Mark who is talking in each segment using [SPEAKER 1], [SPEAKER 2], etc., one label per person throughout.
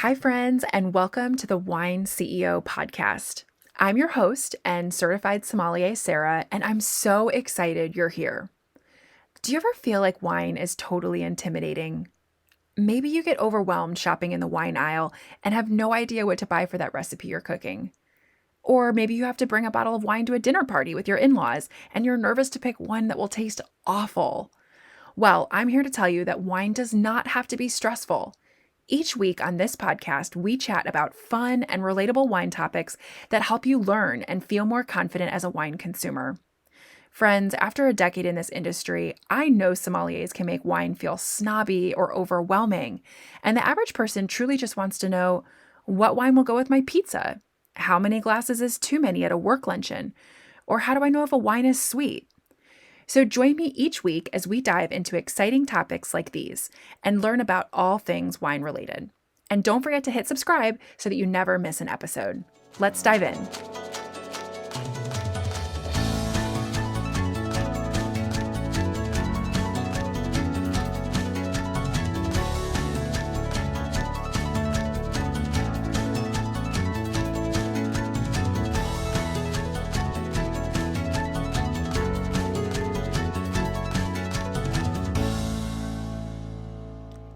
[SPEAKER 1] Hi, friends, and welcome to the Wine CEO podcast. I'm your host and certified sommelier, Sarah, and I'm so excited you're here. Do you ever feel like wine is totally intimidating? Maybe you get overwhelmed shopping in the wine aisle and have no idea what to buy for that recipe you're cooking. Or maybe you have to bring a bottle of wine to a dinner party with your in laws and you're nervous to pick one that will taste awful. Well, I'm here to tell you that wine does not have to be stressful. Each week on this podcast, we chat about fun and relatable wine topics that help you learn and feel more confident as a wine consumer. Friends, after a decade in this industry, I know sommeliers can make wine feel snobby or overwhelming, and the average person truly just wants to know, what wine will go with my pizza? How many glasses is too many at a work luncheon? Or how do I know if a wine is sweet? So join me each week as we dive into exciting topics like these and learn about all things wine related. And don't forget to hit subscribe so that you never miss an episode. Let's dive in.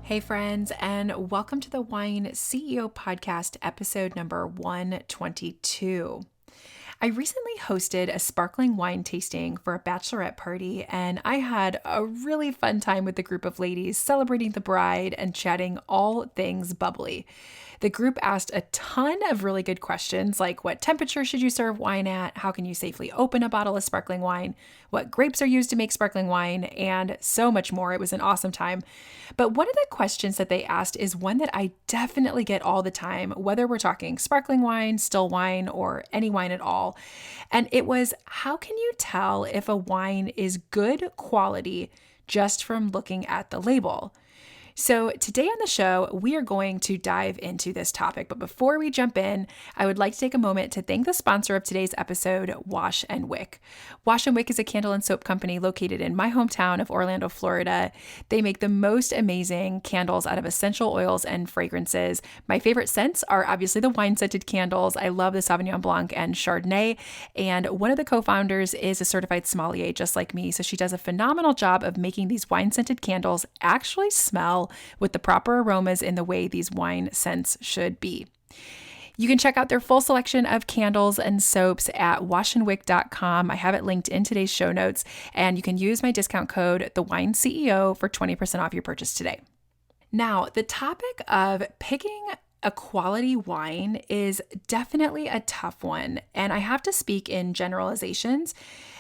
[SPEAKER 1] Hey, friends, and welcome to the Wine CEO podcast, episode number 122. I recently hosted a sparkling wine tasting for a bachelorette party, and I had a really fun time with the group of ladies celebrating the bride and chatting all things bubbly. The group asked a ton of really good questions like what temperature should you serve wine at? How can you safely open a bottle of sparkling wine? What grapes are used to make sparkling wine? And so much more. It was an awesome time. But one of the questions that they asked is one that I definitely get all the time, whether we're talking sparkling wine, still wine, or any wine at all. And it was, how can you tell if a wine is good quality just from looking at the label? So today on the show, we are going to dive into this topic. But before we jump in, I would like to take a moment to thank the sponsor of today's episode, Wash and Wick. Wash and Wick is a candle and soap company located in my hometown of Orlando, Florida. They make the most amazing candles out of essential oils and fragrances. My favorite scents are obviously the wine-scented candles. I love the Sauvignon Blanc and Chardonnay. And one of the co-founders is a certified sommelier just like me. So she does a phenomenal job of making these wine-scented candles actually smell with the proper aromas in the way these wine scents should be. You can check out their full selection of candles and soaps at washandwick.com. I have it linked in today's show notes, and you can use my discount code TheWineCEO for 20% off your purchase today. Now, the topic of picking a quality wine is definitely a tough one, and I have to speak in generalizations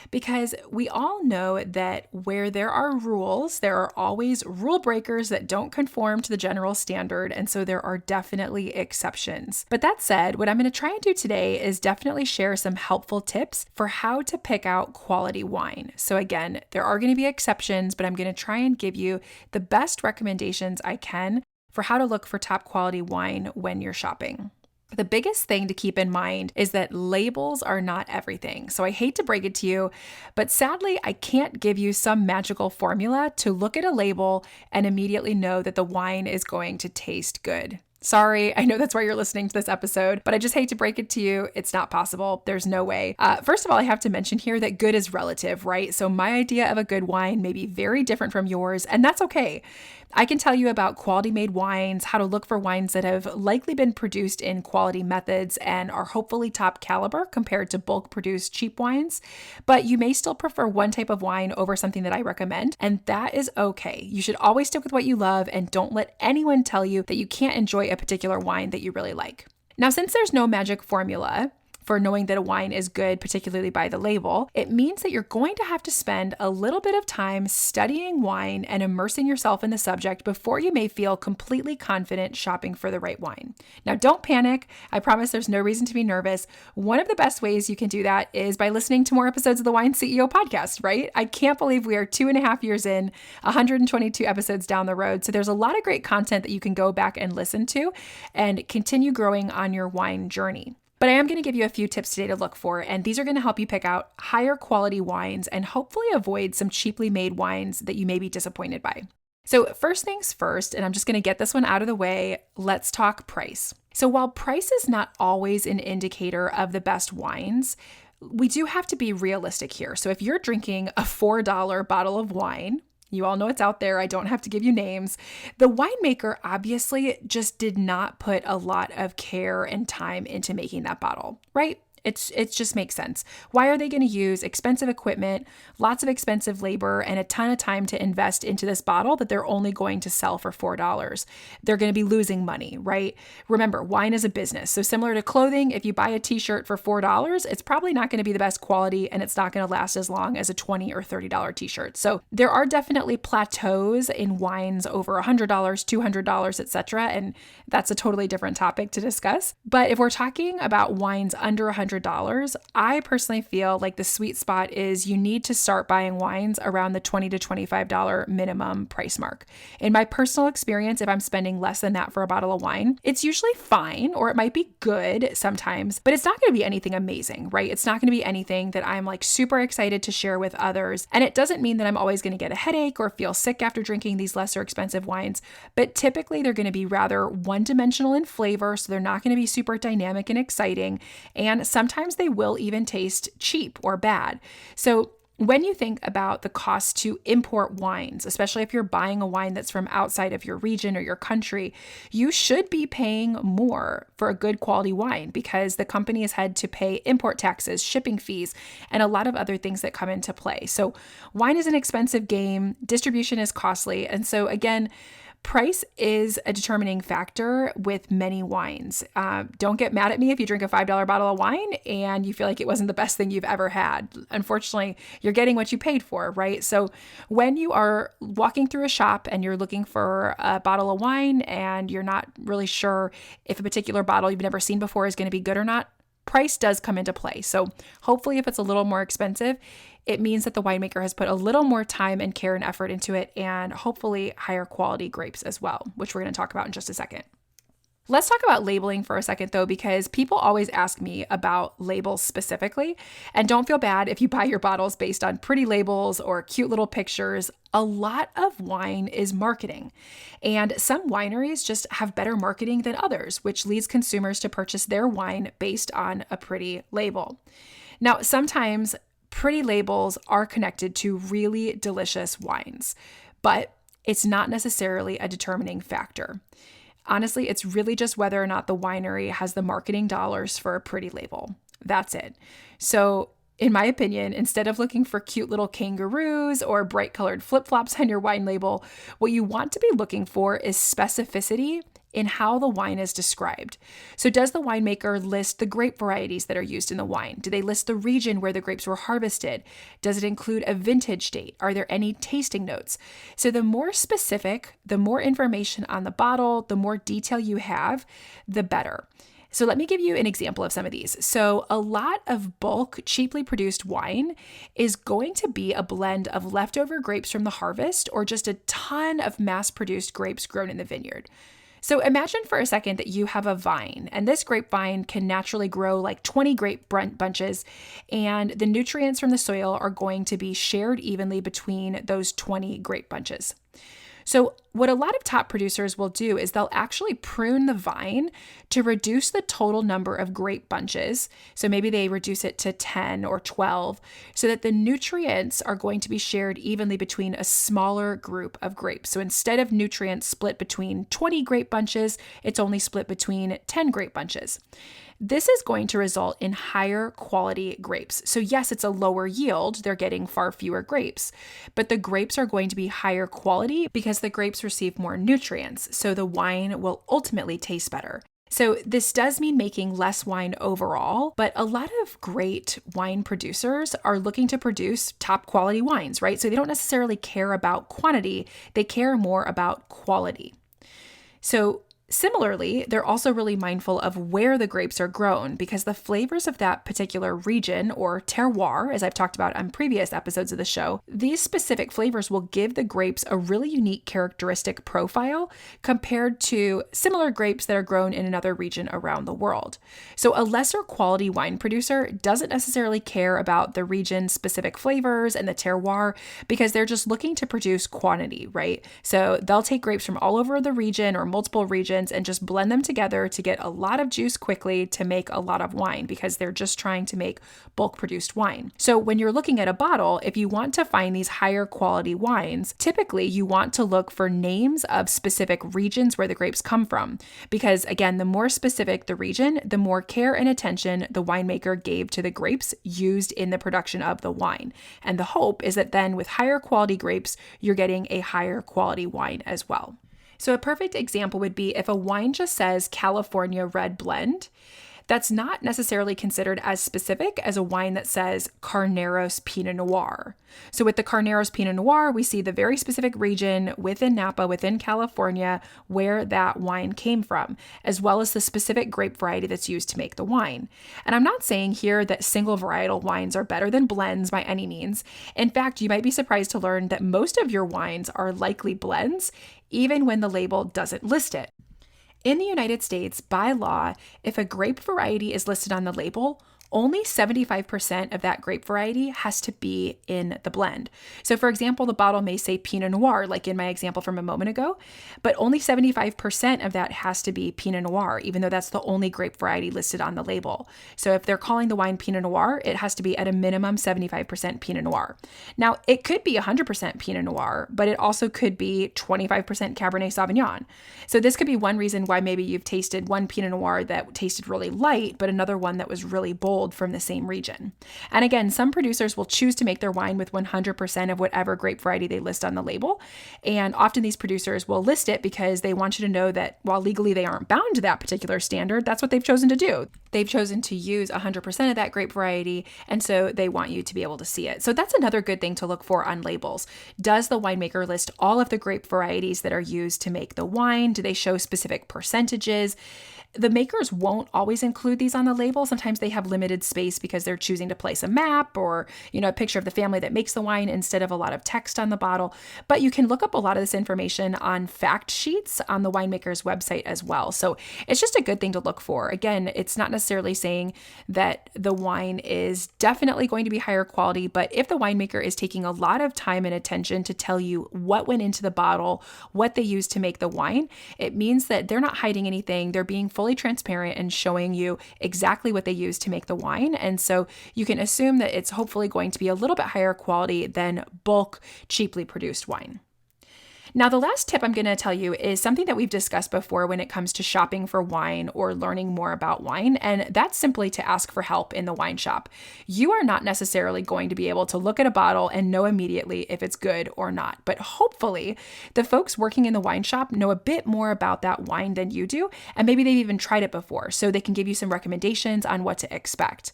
[SPEAKER 1] because we all know that where there are rules, there are always rule breakers that don't conform to the general standard, and so there are definitely exceptions. But that said, what I'm going to try and do today is definitely share some helpful tips for how to pick out quality wine. So again, there are going to be exceptions, but I'm going to try and give you the best recommendations I can for how to look for top quality wine when you're shopping. The biggest thing to keep in mind is that labels are not everything. So I hate to break it to you, but sadly, I can't give you some magical formula to look at a label and immediately know that the wine is going to taste good. Sorry, I know that's why you're listening to this episode, but I just hate to break it to you. It's not possible. There's no way. First of all, I have to mention here that good is relative, right? So my idea of a good wine may be very different from yours, and that's okay. I can tell you about quality made wines, how to look for wines that have likely been produced in quality methods and are hopefully top caliber compared to bulk produced cheap wines. But you may still prefer one type of wine over something that I recommend, and that is okay. You should always stick with what you love and don't let anyone tell you that you can't enjoy a particular wine that you really like. Now, since there's no magic formula for knowing that a wine is good, particularly by the label, it means that you're going to have to spend a little bit of time studying wine and immersing yourself in the subject before you may feel completely confident shopping for the right wine. Now, don't panic. I promise there's no reason to be nervous. One of the best ways you can do that is by listening to more episodes of the Wine CEO podcast, right? I can't believe we are 2.5 years in, 122 episodes down the road. So there's a lot of great content that you can go back and listen to and continue growing on your wine journey. But I am going to give you a few tips today to look for, and these are going to help you pick out higher quality wines and hopefully avoid some cheaply made wines that you may be disappointed by. So, first things first, and I'm just going to get this one out of the way, let's talk price. So, while price is not always an indicator of the best wines, we do have to be realistic here. So, if you're drinking a $4 bottle of wine, you all know it's out there. I don't have to give you names. The winemaker obviously just did not put a lot of care and time into making that bottle, right? It just makes sense. Why are they going to use expensive equipment, lots of expensive labor, and a ton of time to invest into this bottle that they're only going to sell for $4? They're going to be losing money, right? Remember, wine is a business. So similar to clothing, if you buy a t-shirt for $4, it's probably not going to be the best quality and it's not going to last as long as a $20 or $30 t-shirt. So there are definitely plateaus in wines over $100, $200, etc. And that's a totally different topic to discuss. But if we're talking about wines under $100, I personally feel like the sweet spot is you need to start buying wines around the $20 to $25 minimum price mark. In my personal experience, if I'm spending less than that for a bottle of wine, it's usually fine, or it might be good sometimes, but it's not going to be anything amazing, right? It's not going to be anything that I'm like super excited to share with others. And it doesn't mean that I'm always going to get a headache or feel sick after drinking these lesser expensive wines, but typically they're going to be rather one-dimensional in flavor, so they're not going to be super dynamic and exciting. And sometimes they will even taste cheap or bad. So when you think about the cost to import wines, especially if you're buying a wine that's from outside of your region or your country, you should be paying more for a good quality wine because the company has had to pay import taxes, shipping fees, and a lot of other things that come into play. So wine is an expensive game, distribution is costly, and so again, price is a determining factor with many wines. Don't get mad at me if you drink a $5 bottle of wine and you feel like it wasn't the best thing you've ever had. Unfortunately, you're getting what you paid for, right? So when you are walking through a shop and you're looking for a bottle of wine and you're not really sure if a particular bottle you've never seen before is going to be good or not, price does come into play. So hopefully if it's a little more expensive, it means that the winemaker has put a little more time and care and effort into it, and hopefully higher quality grapes as well, which we're going to talk about in just a second. Let's talk about labeling for a second though, because people always ask me about labels specifically. And don't feel bad if you buy your bottles based on pretty labels or cute little pictures. A lot of wine is marketing, and some wineries just have better marketing than others, which leads consumers to purchase their wine based on a pretty label. Now, sometimes pretty labels are connected to really delicious wines, but it's not necessarily a determining factor. Honestly, it's really just whether or not the winery has the marketing dollars for a pretty label. That's it. So, in my opinion, instead of looking for cute little kangaroos or bright colored flip-flops on your wine label, what you want to be looking for is specificity in how the wine is described. So does the winemaker list the grape varieties that are used in the wine? Do they list the region where the grapes were harvested? Does it include a vintage date? Are there any tasting notes? So the more specific, the more information on the bottle, the more detail you have, the better. So let me give you an example of some of these. So a lot of bulk, cheaply produced wine is going to be a blend of leftover grapes from the harvest or just a ton of mass-produced grapes grown in the vineyard. So imagine for a second that you have a vine, and this grapevine can naturally grow like 20 grape bunches, and the nutrients from the soil are going to be shared evenly between those 20 grape bunches. So what a lot of top producers will do is they'll actually prune the vine to reduce the total number of grape bunches. So maybe they reduce it to 10 or 12 so that the nutrients are going to be shared evenly between a smaller group of grapes. So instead of nutrients split between 20 grape bunches, it's only split between 10 grape bunches. This is going to result in higher quality grapes. So yes, it's a lower yield. They're getting far fewer grapes, but the grapes are going to be higher quality because the grapes receive more nutrients. So the wine will ultimately taste better. So this does mean making less wine overall, but a lot of great wine producers are looking to produce top quality wines, right? So they don't necessarily care about quantity. They care more about quality. So Similarly, they're also really mindful of where the grapes are grown because the flavors of that particular region or terroir, as I've talked about on previous episodes of the show, these specific flavors will give the grapes a really unique characteristic profile compared to similar grapes that are grown in another region around the world. So a lesser quality wine producer doesn't necessarily care about the region's specific flavors and the terroir because they're just looking to produce quantity, right? So they'll take grapes from all over the region or multiple regions and just blend them together to get a lot of juice quickly to make a lot of wine because they're just trying to make bulk produced wine. So when you're looking at a bottle, if you want to find these higher quality wines, typically you want to look for names of specific regions where the grapes come from. Because again, the more specific the region, the more care and attention the winemaker gave to the grapes used in the production of the wine. And the hope is that then with higher quality grapes, you're getting a higher quality wine as well. So a perfect example would be if a wine just says California Red Blend, that's not necessarily considered as specific as a wine that says Carneros Pinot Noir. So with the Carneros Pinot Noir, we see the very specific region within Napa, within California, where that wine came from, as well as the specific grape variety that's used to make the wine. And I'm not saying here that single varietal wines are better than blends by any means. In fact, you might be surprised to learn that most of your wines are likely blends, even when the label doesn't list it. In the United States, by law, if a grape variety is listed on the label, only 75% of that grape variety has to be in the blend. So for example, the bottle may say Pinot Noir, like in my example from a moment ago, but only 75% of that has to be Pinot Noir, even though that's the only grape variety listed on the label. So if they're calling the wine Pinot Noir, it has to be at a minimum 75% Pinot Noir. Now, it could be 100% Pinot Noir, but it also could be 25% Cabernet Sauvignon. So this could be one reason why maybe you've tasted one Pinot Noir that tasted really light, but another one that was really bold from the same region. And again, some producers will choose to make their wine with 100% of whatever grape variety they list on the label. And often these producers will list it because they want you to know that while legally they aren't bound to that particular standard, that's what they've chosen to do. They've chosen to use 100% of that grape variety, and so they want you to be able to see it. So that's another good thing to look for on labels. Does the winemaker list all of the grape varieties that are used to make the wine? Do they show specific percentages? The makers won't always include these on the label. Sometimes they have limited space because they're choosing to place a map or, a picture of the family that makes the wine instead of a lot of text on the bottle. But you can look up a lot of this information on fact sheets on the winemaker's website as well. So it's just a good thing to look for. Again, it's not necessarily saying that the wine is definitely going to be higher quality, but if the winemaker is taking a lot of time and attention to tell you what went into the bottle, what they used to make the wine, it means that they're not hiding anything. They're being fully transparent and showing you exactly what they use to make the wine. And so you can assume that it's hopefully going to be a little bit higher quality than bulk, cheaply produced wine. Now, the last tip I'm going to tell you is something that we've discussed before when it comes to shopping for wine or learning more about wine, and that's simply to ask for help in the wine shop. You are not necessarily going to be able to look at a bottle and know immediately if it's good or not, but hopefully the folks working in the wine shop know a bit more about that wine than you do, and maybe they've even tried it before, so they can give you some recommendations on what to expect.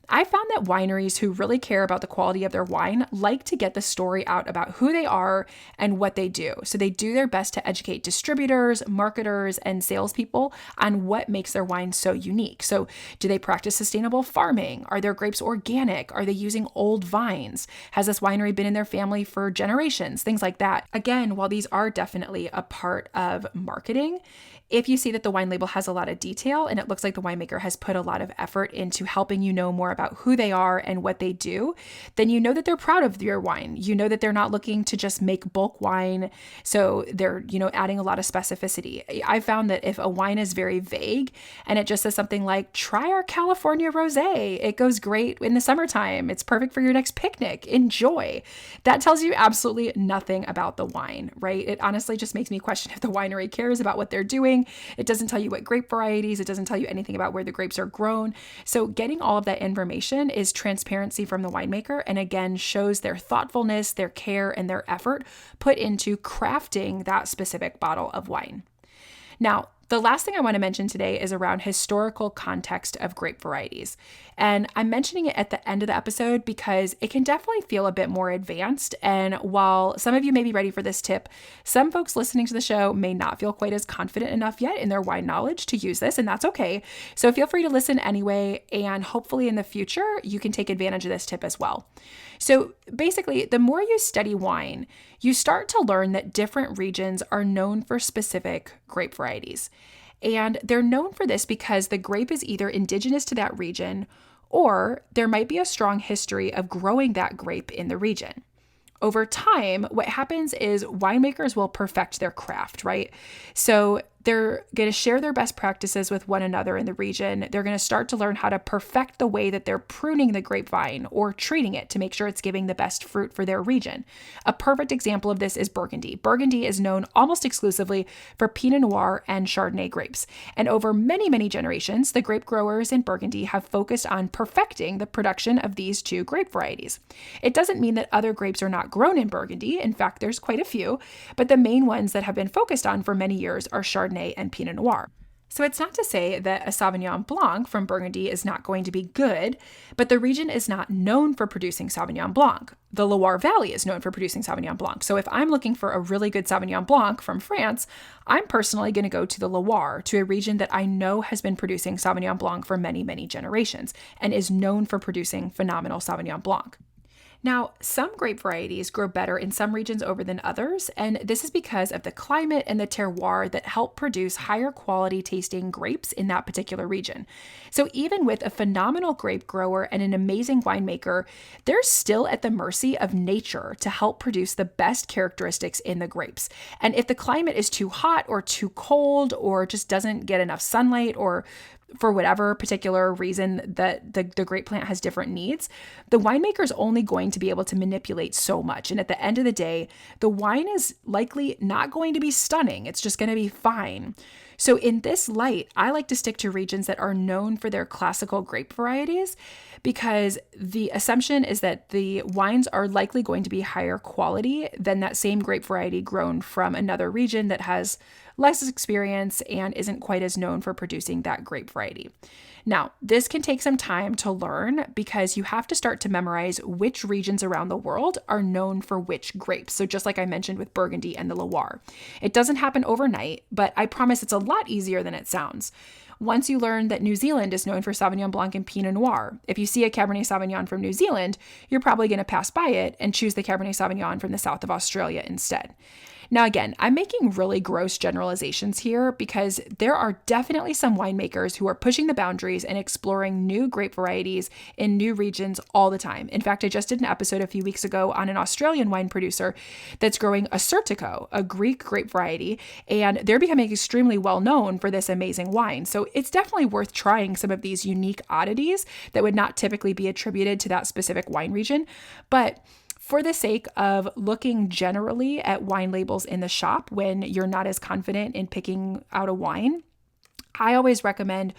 [SPEAKER 1] I found that wineries who really care about the quality of their wine like to get the story out about who they are and what they do. So they do their best to educate distributors, marketers, and salespeople on what makes their wine so unique. So do they practice sustainable farming? Are their grapes organic? Are they using old vines? Has this winery been in their family for generations? Things like that. Again, while these are definitely a part of marketing, if you see that the wine label has a lot of detail and it looks like the winemaker has put a lot of effort into helping you know more about who they are and what they do, then you know that they're proud of your wine. You know that they're not looking to just make bulk wine. So they're, adding a lot of specificity. I found that if a wine is very vague and it just says something like, try our California rosé, it goes great in the summertime. It's perfect for your next picnic. Enjoy. That tells you absolutely nothing about the wine, right? It honestly just makes me question if the winery cares about what they're doing. It doesn't tell you what grape varieties. It doesn't tell you anything about where the grapes are grown. So getting all of that information is transparency from the winemaker, and again, shows their thoughtfulness, their care, and their effort put into crafting that specific bottle of wine. Now, The last thing I want to mention today is around historical context of grape varieties. And I'm mentioning it at the end of the episode because it can definitely feel a bit more advanced. And while some of you may be ready for this tip, some folks listening to the show may not feel quite as confident enough yet in their wine knowledge to use this, and that's okay. So feel free to listen anyway, and hopefully in the future, you can take advantage of this tip as well. So basically, the more you study wine, you start to learn that different regions are known for specific grape varieties. And they're known for this because the grape is either indigenous to that region or there might be a strong history of growing that grape in the region. Over time, what happens is winemakers will perfect their craft, right? So they're going to share their best practices with one another in the region. They're going to start to learn how to perfect the way that they're pruning the grapevine or treating it to make sure it's giving the best fruit for their region. A perfect example of this is Burgundy. Burgundy is known almost exclusively for Pinot Noir and Chardonnay grapes. And over many, many generations, the grape growers in Burgundy have focused on perfecting the production of these two grape varieties. It doesn't mean that other grapes are not grown in Burgundy. In fact, there's quite a few, but the main ones that have been focused on for many years are Chardonnay and Pinot Noir. So it's not to say that a Sauvignon Blanc from Burgundy is not going to be good, but the region is not known for producing Sauvignon Blanc. The Loire Valley is known for producing Sauvignon Blanc. So if I'm looking for a really good Sauvignon Blanc from France, I'm personally going to go to the Loire, to a region that I know has been producing Sauvignon Blanc for many, many generations and is known for producing phenomenal Sauvignon Blanc. Now, some grape varieties grow better in some regions over than others, and this is because of the climate and the terroir that help produce higher quality tasting grapes in that particular region. So even with a phenomenal grape grower and an amazing winemaker, they're still at the mercy of nature to help produce the best characteristics in the grapes. And if the climate is too hot or too cold or just doesn't get enough sunlight, or for whatever particular reason that the grape plant has different needs, the winemaker is only going to be able to manipulate so much. And at the end of the day, the wine is likely not going to be stunning. It's just going to be fine. So in this light, I like to stick to regions that are known for their classical grape varieties, because the assumption is that the wines are likely going to be higher quality than that same grape variety grown from another region that has less experience and isn't quite as known for producing that grape variety. Now, this can take some time to learn because you have to start to memorize which regions around the world are known for which grapes. So just like I mentioned with Burgundy and the Loire. It doesn't happen overnight, but I promise it's a lot easier than it sounds. Once you learn that New Zealand is known for Sauvignon Blanc and Pinot Noir, if you see a Cabernet Sauvignon from New Zealand, you're probably going to pass by it and choose the Cabernet Sauvignon from the south of Australia instead. Now, again, I'm making really gross generalizations here because there are definitely some winemakers who are pushing the boundaries and exploring new grape varieties in new regions all the time. In fact, I just did an episode a few weeks ago on an Australian wine producer that's growing a Certico, a Greek grape variety, and they're becoming extremely well known for this amazing wine. So it's definitely worth trying some of these unique oddities that would not typically be attributed to that specific wine region. But for the sake of looking generally at wine labels in the shop when you're not as confident in picking out a wine, I always recommend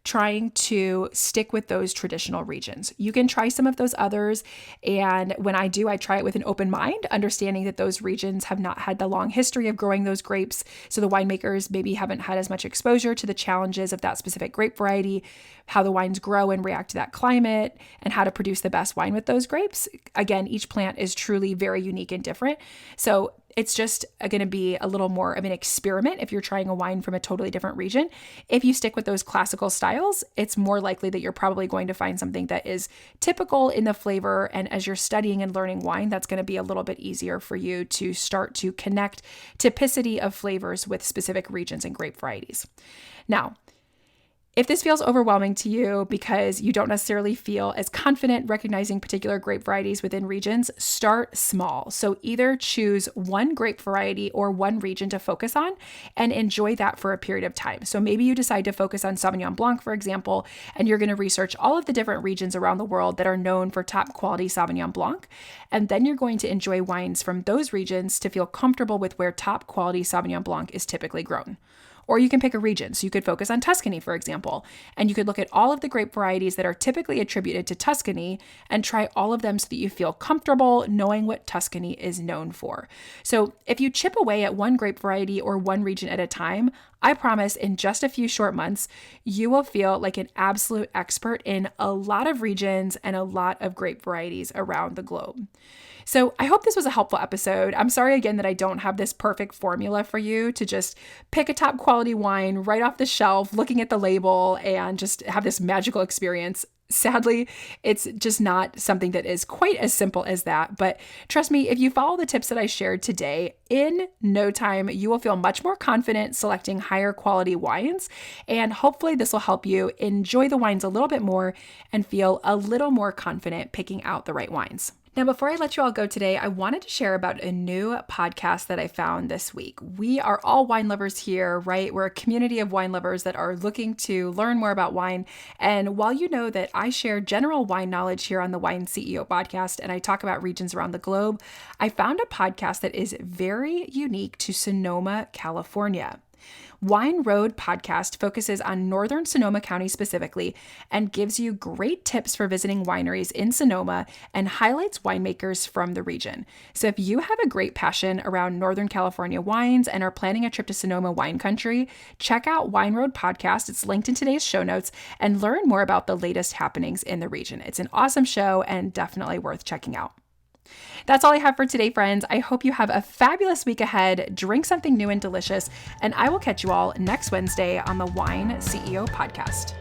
[SPEAKER 1] trying to stick with those traditional regions. You can try some of those others, and when I do, I try it with an open mind, understanding that those regions have not had the long history of growing those grapes, so the winemakers maybe haven't had as much exposure to the challenges of that specific grape variety, how the wines grow and react to that climate, and how to produce the best wine with those grapes. Again, each plant is truly very unique and different, so it's just going to be a little more of an experiment if you're trying a wine from a totally different region. If you stick with those classical styles, it's more likely that you're probably going to find something that is typical in the flavor. And as you're studying and learning wine, that's going to be a little bit easier for you to start to connect typicity of flavors with specific regions and grape varieties. Now, if this feels overwhelming to you because you don't necessarily feel as confident recognizing particular grape varieties within regions, start small. So either choose one grape variety or one region to focus on and enjoy that for a period of time. So maybe you decide to focus on Sauvignon Blanc, for example, and you're going to research all of the different regions around the world that are known for top quality Sauvignon Blanc. And then you're going to enjoy wines from those regions to feel comfortable with where top quality Sauvignon Blanc is typically grown. Or you can pick a region. So you could focus on Tuscany, for example, and you could look at all of the grape varieties that are typically attributed to Tuscany and try all of them so that you feel comfortable knowing what Tuscany is known for. So if you chip away at one grape variety or one region at a time, I promise in just a few short months, you will feel like an absolute expert in a lot of regions and a lot of grape varieties around the globe. So I hope this was a helpful episode. I'm sorry again that I don't have this perfect formula for you to just pick a top quality wine right off the shelf, looking at the label and just have this magical experience. Sadly, it's just not something that is quite as simple as that. But trust me, if you follow the tips that I shared today, in no time, you will feel much more confident selecting higher quality wines. And hopefully this will help you enjoy the wines a little bit more and feel a little more confident picking out the right wines. Now, before I let you all go today, I wanted to share about a new podcast that I found this week. We are all wine lovers here, right? We're a community of wine lovers that are looking to learn more about wine. And while you know that I share general wine knowledge here on the Wine CEO podcast and I talk about regions around the globe, I found a podcast that is very unique to Sonoma, California. Wine Road podcast focuses on northern Sonoma County specifically and gives you great tips for visiting wineries in Sonoma and highlights winemakers from the region. So if you have a great passion around Northern California wines and are planning a trip to Sonoma wine country, check out Wine Road podcast. It's linked in today's show notes and learn more about the latest happenings in the region. It's an awesome show and definitely worth checking out. That's all I have for today, friends. I hope you have a fabulous week ahead. Drink something new and delicious, and I will catch you all next Wednesday on the Wine CEO podcast.